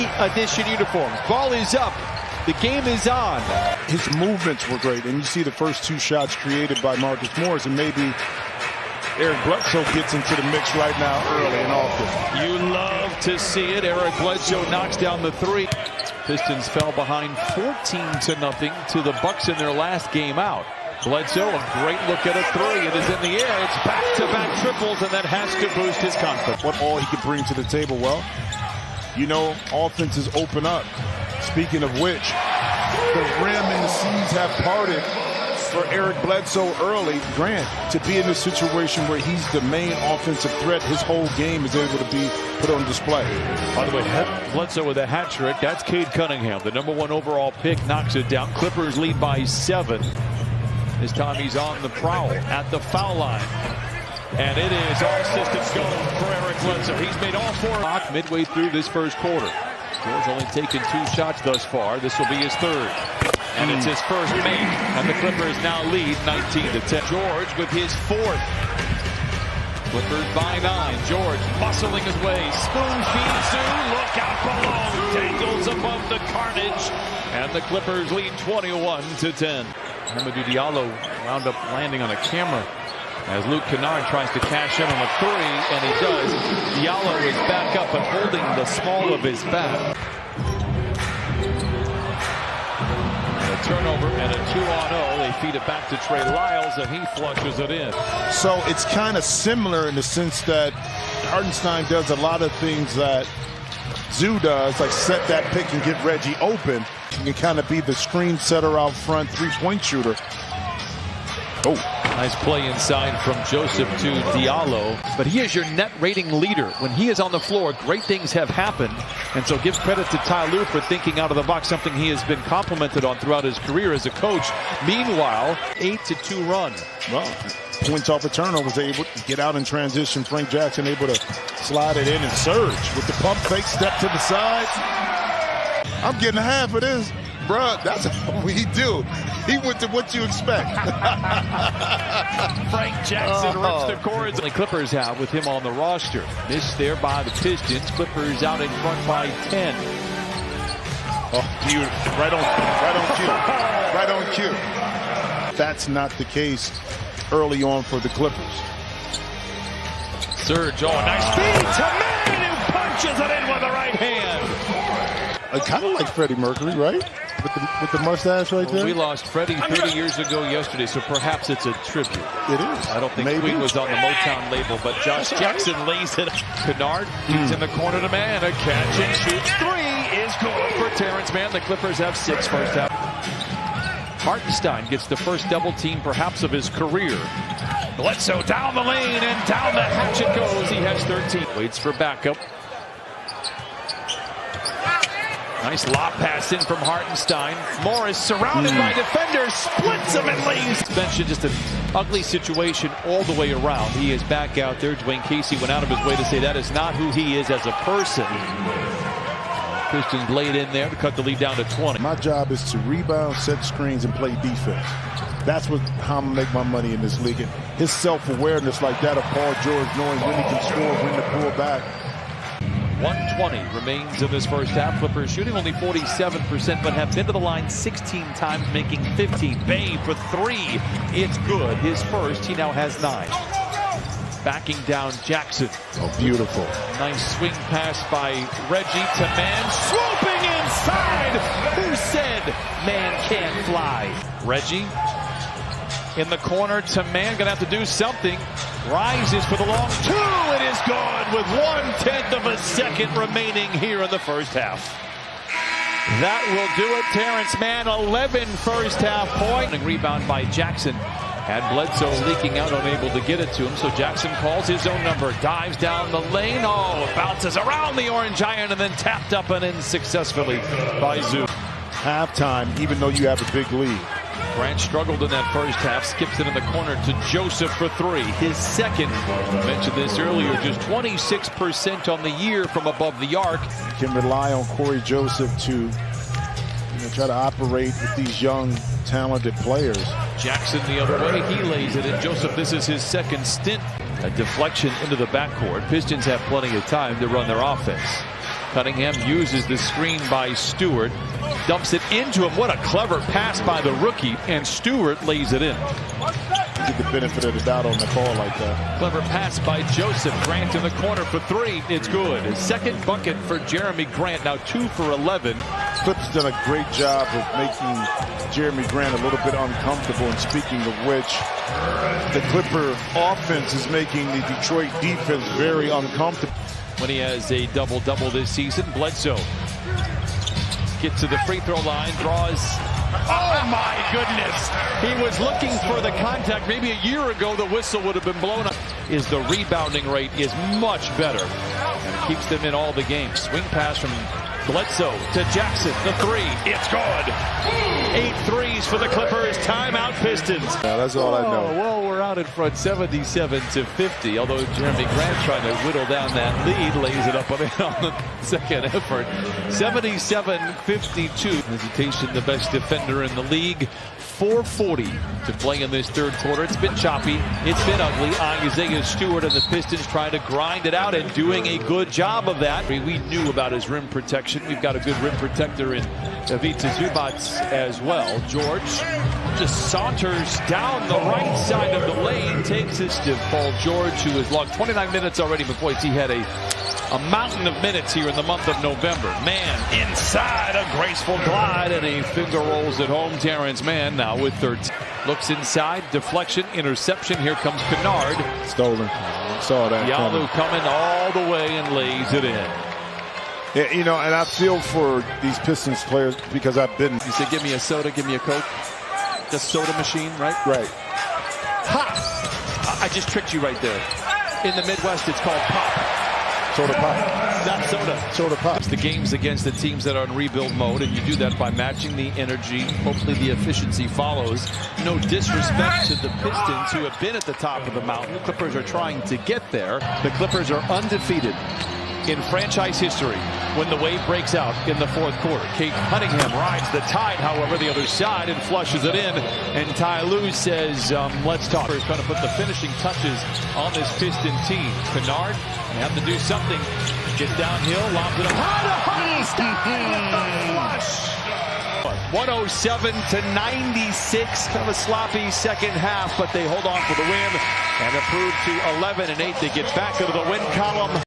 key edition uniforms. Ball is up. The game is on. His movements were great, and you see the first two shots created by Marcus Morris, and maybe Eric Bledsoe gets into the mix right now early and often. You love to see it. Eric Bledsoe knocks down the three. Pistons fell behind 14-0 to the Bucks in their last game out. Bledsoe, a great look at a three. It is in the air. It's back-to-back triples, and that has to boost his confidence. What all he can bring to the table? Well, you know, offenses open up. Speaking of which, the rim and the seas have parted for Eric Bledsoe early. Grant, to be in a situation where he's the main offensive threat, his whole game is able to be put on display. By the way, Bledsoe with a hat trick. That's Cade Cunningham, the #1 overall pick, knocks it down. Clippers lead by 7. This time he's on the prowl at the foul line. And it is all systems go for Eric Bledsoe. He's made all 4 midway through this first quarter. George only taken 2 shots thus far. This will be his 3rd. And it's his first make. And the Clippers now lead 19-10. George with his 4th. Clippers by 9. George muscling his way. Spoon feeds to. Look out below. Dangles above the carnage. And the Clippers lead 21-10. Hamidou Diallo wound up landing on a camera as Luke Kennard tries to cash in on a 3, and he does. Diallo is back up and holding the small of his back. And a turnover and a 2-on-0. They feed it back to Trey Lyles, and he flushes it in. So it's kind of similar in the sense that Hartenstein does a lot of things that Zoo does, like set that pick and get Reggie open. You can kind of be the screen setter out front, 3-point shooter. Oh, nice play inside from Joseph to Diallo. But he is your net rating leader. When he is on the floor, great things have happened. And so give credit to Ty Lue for thinking out of the box, something he has been complimented on throughout his career as a coach. Meanwhile, 8-2 run. Well, points off a turnover, was able to get out in transition. Frank Jackson able to slide it in and surge with the pump fake, step to the side. I'm getting half of this. Bruh, that's what he do. He went to what you expect. Frank Jackson rips the cords. The Clippers have with him on the roster. Missed there by the Pistons. Clippers out in front by 10. Oh, beautiful. Right on cue. Right on cue. That's not the case early on for the Clippers. Serge, oh, nice feed to man who punches it in with the right hand. Kind of like Freddie Mercury, right? With the mustache right there. We lost Freddie 30 years ago yesterday, so perhaps it's a tribute. It is. I don't think Queen was on the Motown label, but Josh Jackson lays it. Kennard, he's in the corner to man. A catch and shoots 3 is good for Terrence Mann. The Clippers have 6 first half. Hartenstein gets the first double team perhaps of his career. Bledsoe down the lane and down the hatch it goes. He has 13. Waits for backup. Nice lob pass in from Hartenstein. Morris surrounded by defenders, splits him and lays. Mentioned just an ugly situation all the way around. He is back out there. Dwayne Casey went out of his way to say that is not who he is as a person. Pistons laid in there to cut the lead down to 20. My job is to rebound, set screens, and play defense. That's how I'm going to make my money in this league. And his self-awareness like that of Paul George, knowing when he can score, when to pull back. 120 remains in this first half. Clippers shooting only 47%, but have been to the line 16 times, making 15. Bay for 3. It's good. His first. He now has 9. Backing down Jackson. Oh, beautiful. Nice swing pass by Reggie to Man. Swooping inside. Who said man can't fly? Reggie in the corner to Man. Gonna have to do something. Rises for the long 2. It is good with 1/10 of a second remaining here in the first half. That will do it. Terrence Mann, 11 first half point. Rebound by Jackson. Had Bledsoe leaking out, unable to get it to him. So Jackson calls his own number, dives down the lane. Oh, bounces around the Orange Iron and then tapped up and in successfully by Zoo. Halftime, even though you have a big lead. Grant struggled in that first half, skips it in the corner to Joseph for 3. His second. I mentioned this earlier, just 26% on the year from above the arc. You can rely on Corey Joseph to try to operate with these young, talented players. Jackson the other way, he lays it in. Joseph, this is his second stint. A deflection into the backcourt. Pistons have plenty of time to run their offense. Cunningham uses the screen by Stewart. Dumps it into him. What a clever pass by the rookie. And Stewart lays it in. Get the benefit of the doubt on the call like that. Clever pass by Joseph. Grant in the corner for three. It's good. His second bucket for Jeremy Grant. Now 2 for 11. Clips done a great job of making Jeremy Grant a little bit uncomfortable. And speaking of which, the Clipper offense is making the Detroit defense very uncomfortable. When he has a double-double this season, Bledsoe gets to the free throw line, draws. Oh my goodness! He was looking for the contact. Maybe a year ago the whistle would have been blown up. The rebounding rate is much better, and it keeps them in all the games. Swing pass from Bledsoe to Jackson. The three. It's good. 8 threes for the Clippers. Timeout Pistons. Yeah, that's all I know. Well, we're out in front 77-50. Although Jeremy Grant trying to whittle down that lead, lays it up on the second effort. 77-52. Hesitation, the best defender in the league. 4:40 to play in this third quarter. It's been choppy. It's been ugly. Isaiah Stewart and the Pistons trying to grind it out and doing a good job of that. We knew about his rim protection. We've got a good rim protector in Ivica Zubac as well. George just saunters down the right side of the lane, takes his to Paul George, who has logged 29 minutes already, but boy, he had a mountain of minutes here in the month of November. Man, inside, a graceful glide, and he finger rolls it home. Terrence Mann now with 13. Looks inside, deflection, interception. Here comes Kennard. Stolen. Saw that. Yalu coming all the way and lays it in. Yeah, you know, and I feel for these Pistons players because I've been. You said, give me a soda, give me a Coke. The soda machine, right? Right. Ha! I just tricked you right there. In the Midwest, it's called pop. Soda pop. Not soda. Soda pop. It's the games against the teams that are in rebuild mode, and you do that by matching the energy. Hopefully the efficiency follows. No disrespect to the Pistons, who have been at the top of the mountain. The Clippers are trying to get there. The Clippers are undefeated in franchise history when the wave breaks out in the fourth quarter. Cade Cunningham rides the tide, however, the other side and flushes it in. And Ty Lue says, let's talk. He's trying to put the finishing touches on this Piston team. Kennard, they have to do something. Gets downhill, lobs it up. Flush. 107-96. Kind of a sloppy second half, but they hold on for the win and improve to 11-8. They get back into the win column.